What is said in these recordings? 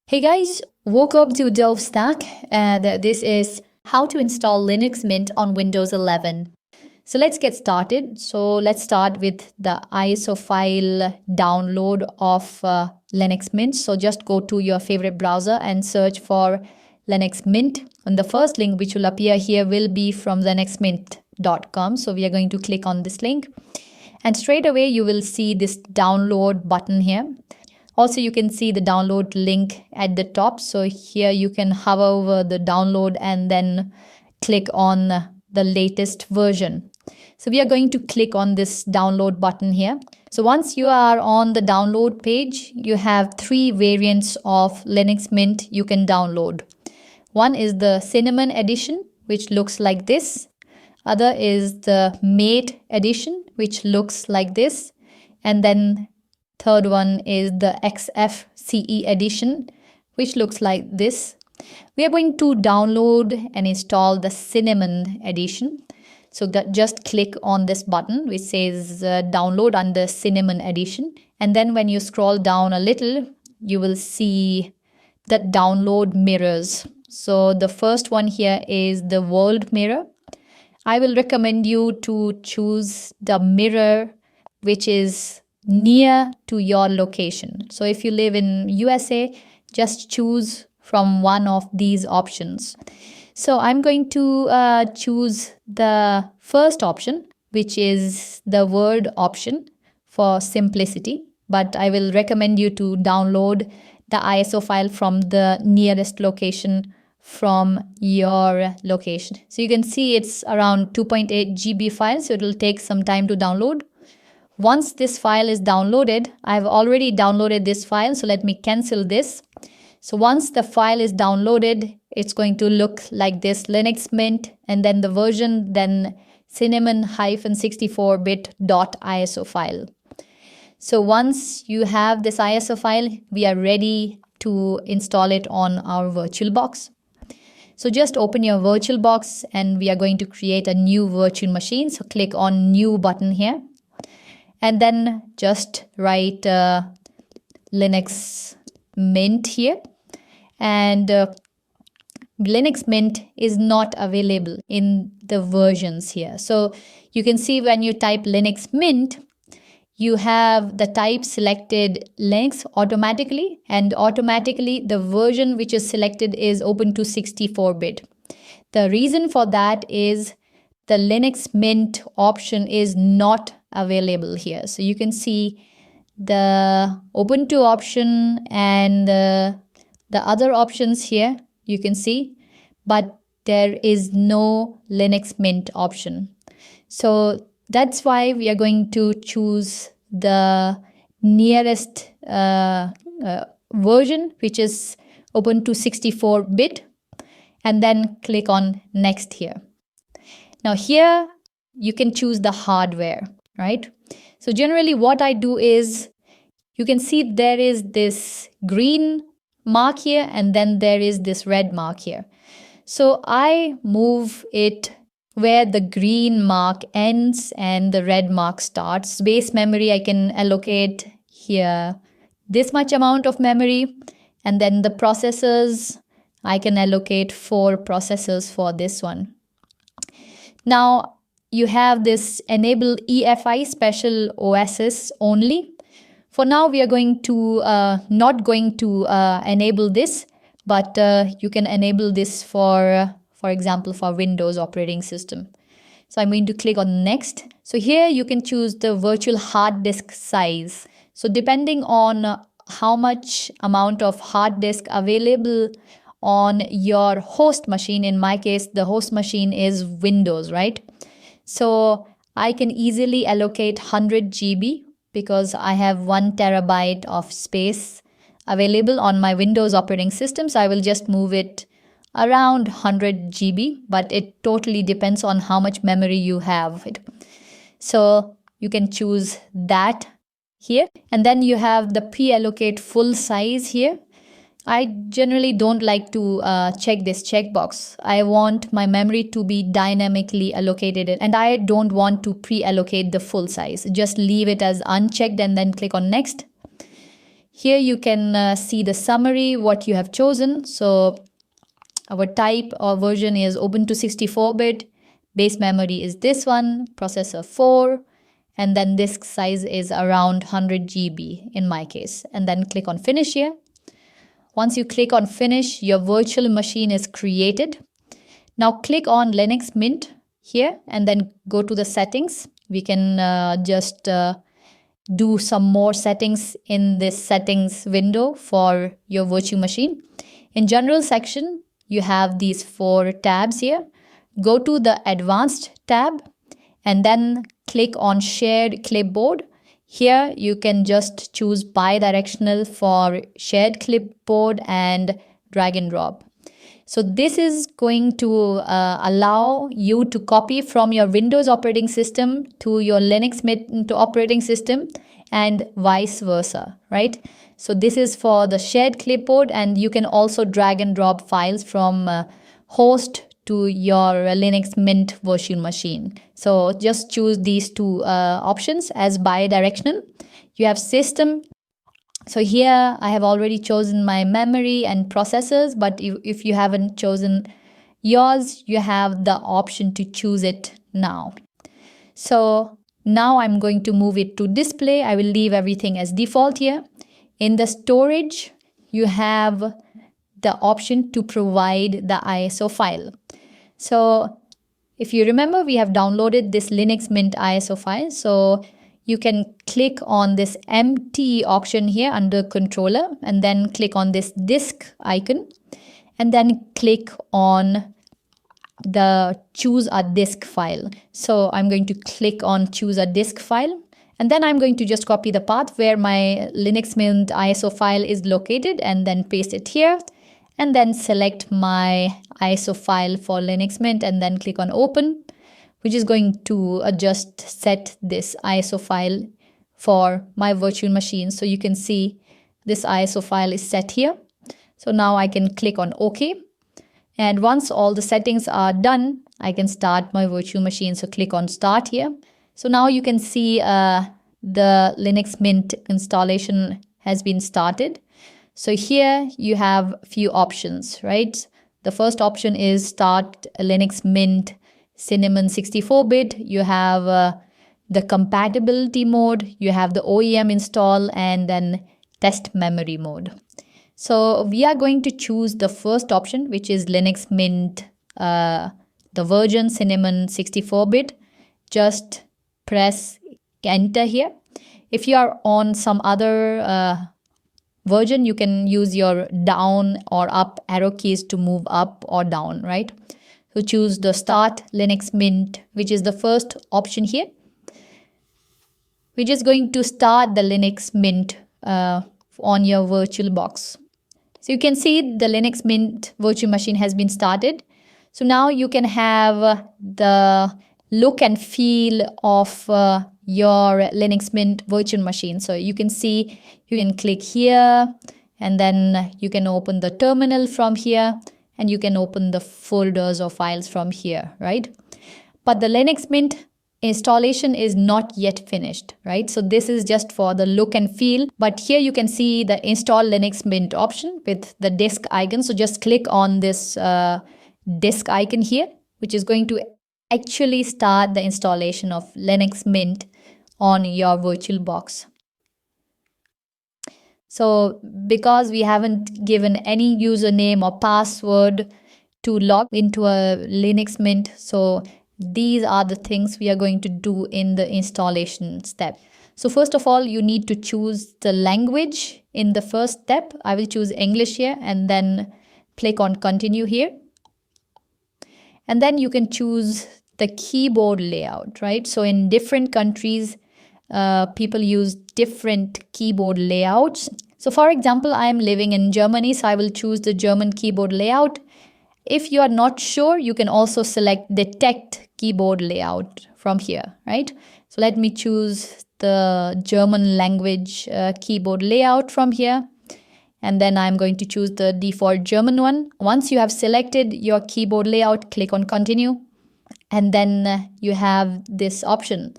Hey guys, welcome to Delve Stack, and this is how to install Linux Mint on Windows 11. So let's get started. So let's start with the ISO file download of Linux Mint. So just go to your favorite browser and search for Linux Mint. And the first link which will appear here will be from linuxmint.com. So we are going to click on this link. And straight away you will see this download button here. Also, you can see the download link at the top. So here you can hover over the download and then click on the latest version. So we are going to click on this download button here. So once you are on the download page, you have three variants of Linux Mint you can download. One is the Cinnamon edition, which looks like this. Other is the Mate edition, which looks like this. And then third one is the XFCE edition, which looks like this. We are going to download and install the Cinnamon edition. So just click on this button which says download under Cinnamon edition. And then when you scroll down a little, you will see that download mirrors. So the first one here is the world mirror. I will recommend you to choose the mirror which is near to your location. So if you live in USA, just choose from one of these options. So I'm going to choose the first option, which is the word option for simplicity. But I will recommend you to download the ISO file from the nearest location from your location. So you can see it's around 2.8 GB file, so it will take some time to download. Once this file is downloaded, I've already downloaded this file, so let me cancel this. So once the file is downloaded, it's going to look like this, Linux Mint, and then the version, then cinnamon-64bit.iso file. So once you have this ISO file, we are ready to install it on our VirtualBox. So just open your VirtualBox and we are going to create a new virtual machine. So click on New button here. And then just write Linux Mint here. And Linux Mint is not available in the versions here. So you can see when you type Linux Mint, you have the type selected Linux automatically. And automatically the version which is selected is open to 64-bit. The reason for that is the Linux Mint option is not available here. So you can see the Ubuntu option and the other options here you can see, but there is no Linux Mint option. So that's why we are going to choose the nearest version, which is Ubuntu 64-bit, and then click on next here. Now here you can choose the hardware, right? So generally what I do is, you can see there is this green mark here and then there is this red mark here. So I move it where the green mark ends and the red mark starts. Base memory I can allocate here this much amount of memory, and then the processors I can allocate 4 processors for this one. Now you have this enable EFI special OSs only. For now we are going to not going to enable this, but you can enable this for example for Windows operating system. So I'm going to click on next. So here you can choose the virtual hard disk size. So depending on how much amount of hard disk available on your host machine, in my case the host machine is Windows, right? So I can easily allocate 100 GB because I have 1 terabyte of space available on my Windows operating system. So I will just move it around 100 GB, but it totally depends on how much memory you have. So you can choose that here. And then you have the pre-allocate full size here. I generally don't like to check this checkbox. I want my memory to be dynamically allocated and I don't want to pre-allocate the full size. Just leave it as unchecked and then click on next. Here you can see the summary, what you have chosen. So our type or version is Ubuntu 64-bit. Base memory is this one, processor 4, and then disk size is around 100 GB in my case. And then click on finish here. Once you click on finish, your virtual machine is created. Now click on Linux Mint here and then go to the settings. We can just do some more settings in this settings window for your virtual machine. In general section, you have these 4 tabs here. Go to the advanced tab and then click on shared clipboard. Here you can just choose bidirectional for shared clipboard and drag and drop. So this is going to allow you to copy from your Windows operating system to your Linux Mint operating system and vice versa, right? So this is for the shared clipboard, and you can also drag and drop files from host to your Linux Mint virtual machine. So just choose these 2 options as bidirectional. You have system. So here I have already chosen my memory and processors, but if you haven't chosen yours, you have the option to choose it now. So now I'm going to move it to display. I will leave everything as default here. In the storage, you have the option to provide the ISO file. So if you remember, we have downloaded this Linux Mint ISO file. So you can click on this empty option here under controller and then click on this disk icon and then click on the choose a disk file. So I'm going to click on choose a disk file, and then I'm going to just copy the path where my Linux Mint ISO file is located and then paste it here, and then select my ISO file for Linux Mint and then click on open, which is going to just set this ISO file for my virtual machine. So you can see this ISO file is set here. So now I can click on OK. And once all the settings are done, I can start my virtual machine. So click on start here. So now you can see the Linux Mint installation has been started. So here you have a few options, right? The first option is start Linux Mint Cinnamon 64-bit. You have the compatibility mode, you have the OEM install, and then test memory mode. So we are going to choose the first option, which is Linux Mint, the version Cinnamon 64-bit. Just press enter here. If you are on some other version, you can use your down or up arrow keys to move up or down, right? So choose the start Linux Mint, which is the first option here. We're just going to start the Linux Mint on your virtual box. So you can see the Linux Mint virtual machine has been started. So now you can have the look and feel of your Linux Mint virtual machine. So you can see, you can click here and then you can open the terminal from here and you can open the folders or files from here, right? But the Linux Mint installation is not yet finished, right? So this is just for the look and feel. But here you can see the install Linux Mint option with the disk icon. So just click on this disk icon here, which is going to actually start the installation of Linux Mint on your virtual box. So because we haven't given any username or password to log into a Linux Mint, so these are the things we are going to do in the installation step. So first of all, you need to choose the language in the first step. I will choose English here and then click on continue here. And then you can choose the keyboard layout, right? So in different countries, people use different keyboard layouts. So for example, I am living in Germany, so I will choose the German keyboard layout. If you are not sure, you can also select detect keyboard layout from here, right? So let me choose the German language keyboard layout from here. And then I'm going to choose the default German one. Once you have selected your keyboard layout, click on continue. And then you have this option.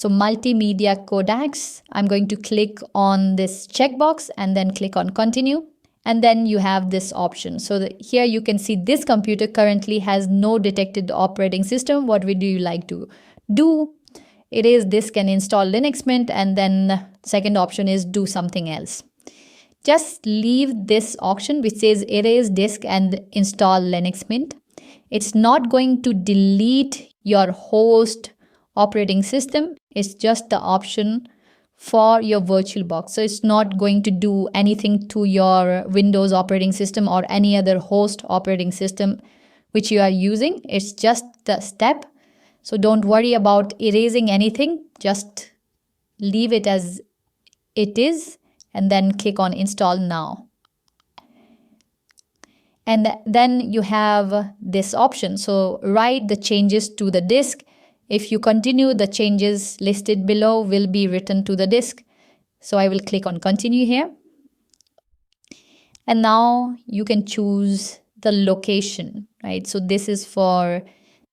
So multimedia codecs, I'm going to click on this checkbox and then click on continue. And then you have this option. So here you can see this computer currently has no detected operating system. What would you like to do? It is this can install Linux Mint, and then second option is do something else. Just leave this option which says erase disk and install Linux Mint. It's not going to delete your host operating system. It's just the option for your VirtualBox. So it's not going to do anything to your Windows operating system or any other host operating system which you are using. It's just the step. So don't worry about erasing anything. Just leave it as it is and then click on install now. And then you have this option. So write the changes to the disk. If you continue, the changes listed below will be written to the disk. So I will click on continue here. And now you can choose the location, right? So this is for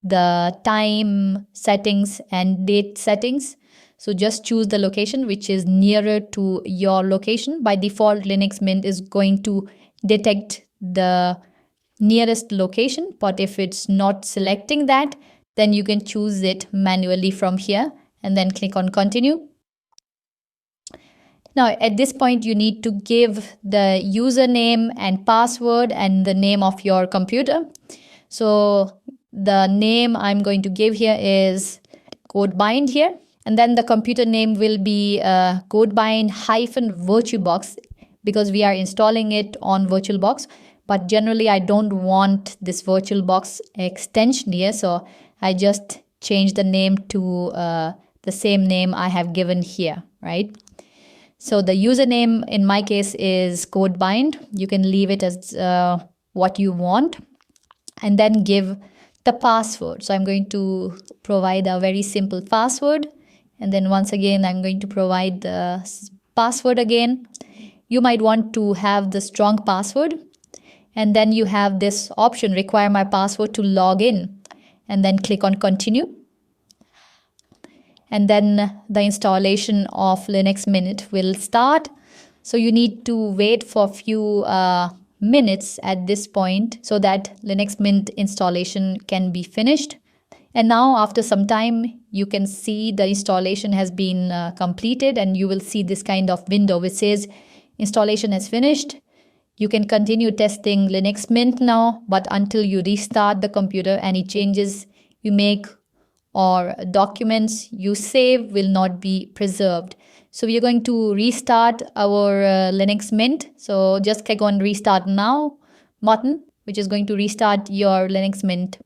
the time settings and date settings. So just choose the location which is nearer to your location. By default, Linux Mint is going to detect the nearest location, but if it's not selecting that, then you can choose it manually from here and then click on continue. Now at this point you need to give the username and password and the name of your computer. So the name I'm going to give here is Codebind here, and then the computer name will be Codebind-VirtualBox because we are installing it on VirtualBox. But generally I don't want this VirtualBox extension here, so I just change the name to the same name I have given here, right? So the username in my case is Codebind. You can leave it as what you want, and then give the password. So I'm going to provide a very simple password, and then once again I'm going to provide the password again. You might want to have the strong password, and then you have this option require my password to log in, and then click on continue. And then the installation of Linux Mint will start. So you need to wait for a few minutes at this point so that Linux Mint installation can be finished. And now after some time, you can see the installation has been completed, and you will see this kind of window which says installation is finished. You can continue testing Linux Mint now, but until you restart the computer, any changes you make or documents you save will not be preserved. So we are going to restart our Linux Mint. So just click on restart now button, which is going to restart your Linux Mint.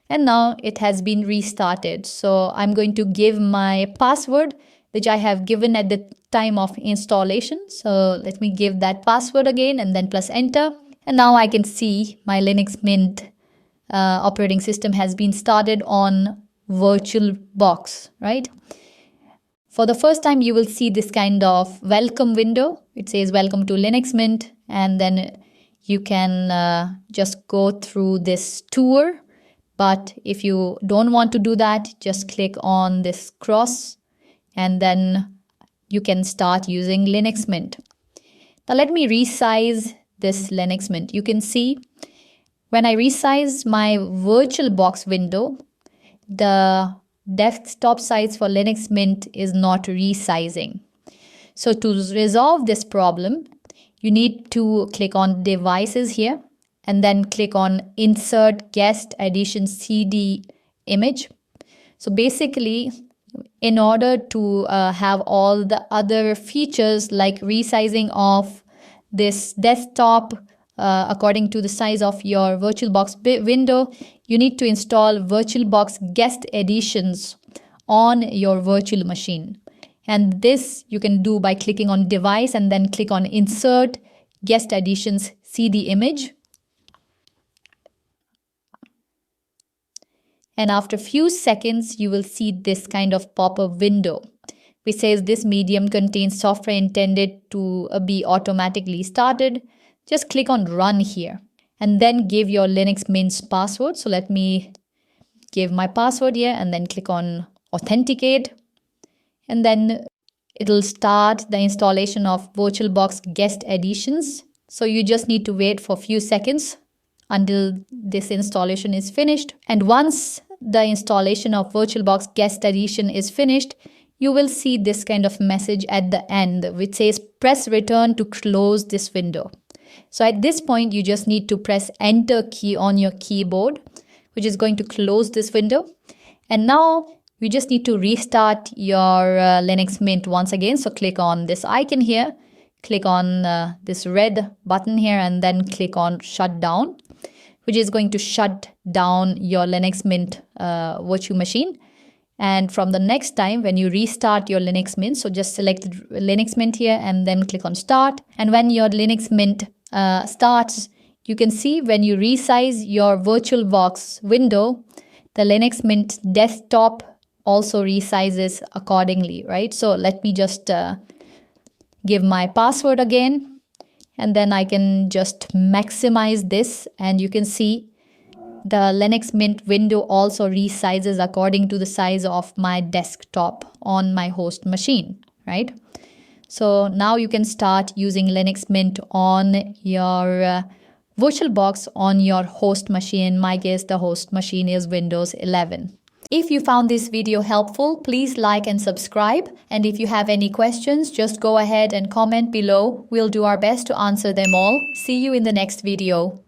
And now it has been restarted. So I'm going to give my password, which I have given at the time of installation. So let me give that password again and then plus enter. And now I can see my Linux Mint operating system has been started on VirtualBox, right? For the first time, you will see this kind of welcome window. It says welcome to Linux Mint, and then you can just go through this tour. But if you don't want to do that, just click on this cross and then you can start using Linux Mint. Now let me resize this Linux Mint. You can see when I resize my VirtualBox window, the desktop size for Linux Mint is not resizing. So to resolve this problem, you need to click on devices here and then click on insert guest edition CD image. So basically, in order to have all the other features like resizing of this desktop according to the size of your VirtualBox window, you need to install VirtualBox guest editions on your virtual machine. And this you can do by clicking on device and then click on insert guest editions CD image. And after a few seconds, you will see this kind of pop-up window which says this medium contains software intended to be automatically started. Just click on run here and then give your Linux Mint's password. So let me give my password here and then click on authenticate. and then it'll start the installation of VirtualBox Guest Editions. So you just need to wait for a few seconds until this installation is finished. And once the installation of VirtualBox Guest Edition is finished, you will see this kind of message at the end which says press return to close this window. So at this point, you just need to press enter key on your keyboard, which is going to close this window. And now you just need to restart your Linux Mint once again. So click on this icon here, click on this red button here, and then click on shut down, which is going to shut down your Linux Mint virtual machine. And from the next time when you restart your Linux Mint, so just select Linux Mint here and then click on start. And when your Linux Mint starts, you can see when you resize your VirtualBox window, the Linux Mint desktop also resizes accordingly, right? So let me just give my password again, and then I can just maximize this, and you can see the Linux Mint window also resizes according to the size of my desktop on my host machine, right? So now you can start using Linux Mint on your VirtualBox on your host machine. In my case, the host machine is Windows 11. If you found this video helpful, please like and subscribe. And if you have any questions, just go ahead and comment below. We'll do our best to answer them all. See you in the next video.